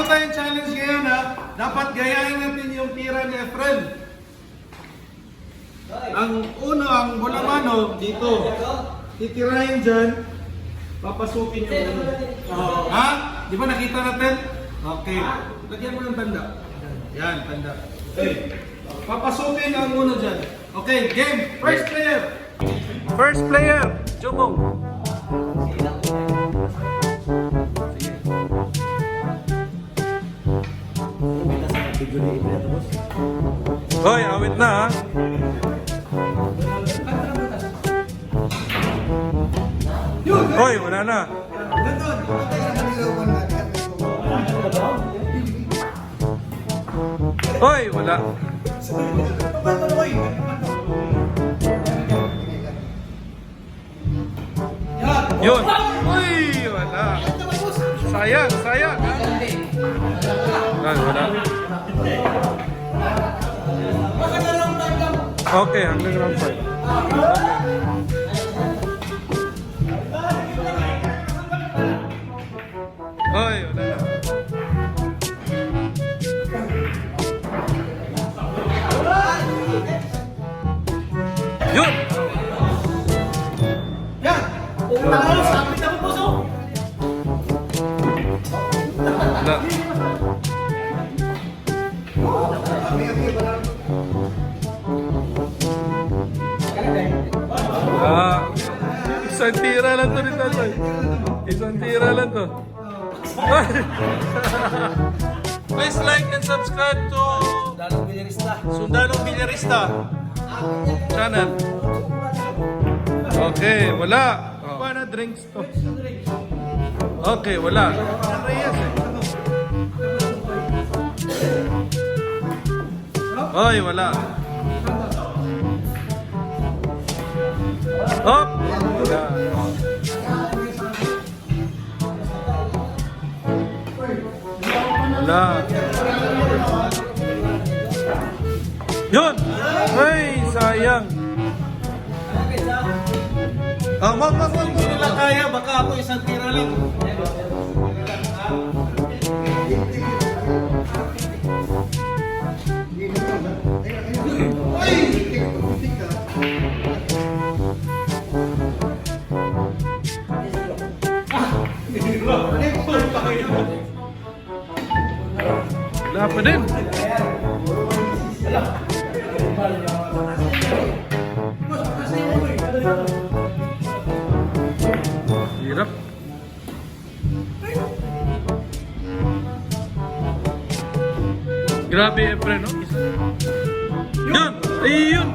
tayong challenge ngayon ha. Dapat gayahin natin yung tira ni Efren. Ang uno, ang bulamano, dito. Titirahin dyan. Papasukin yung uno. Ha? Di ba nakita natin? Okay. Lagyan mo ng tanda. Yan, tanda. Okay. Papasukin ang uno dyan. Okay, game. First player. First player. Jumong. Hoy, awit na ha. Hoy, wala na. Hoy, wala. Yun. Uy, wala. Sayang, sayang. Ay, wala. Okay, hanggang round 5. Hoy, wala na. Yun! Yan! Talo, sabi na mo puso! Wala. Isang tira lang to nito, Toy. Isang tira lang to. Please like and subscribe to Sundalong Villarista channel. Okay, wala. Paano drinks to? Okay, wala. Reyes eh. Oy, wala. Hop! Wala. Wala. Yun! Ay, sayang. Wag, hindi nila kaya. Baka ako isang tira lang. Wala pa din. Hirap. Grabe, Efren, no? Yun! Ayun!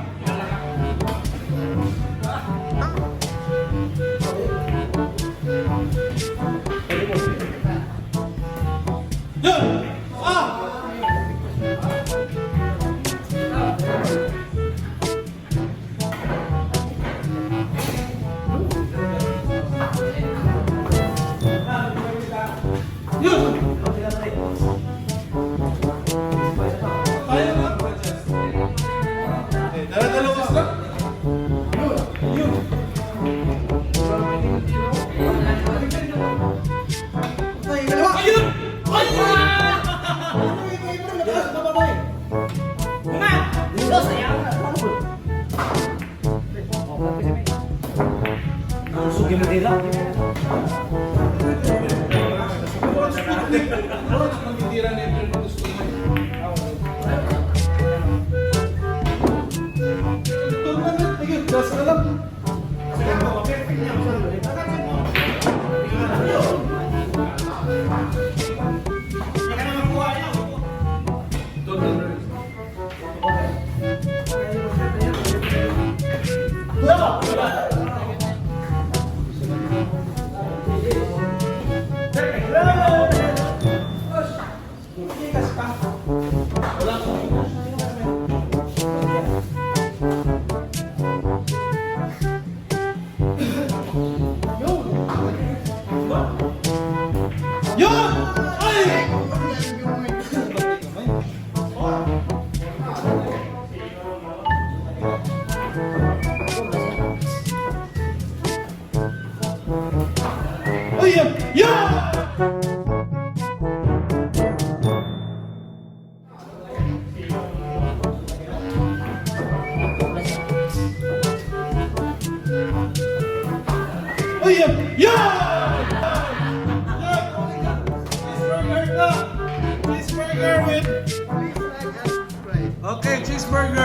Sugin mo nila. William! Yeah! Cheeseburger ka! Cheeseburger with... Okay, cheeseburger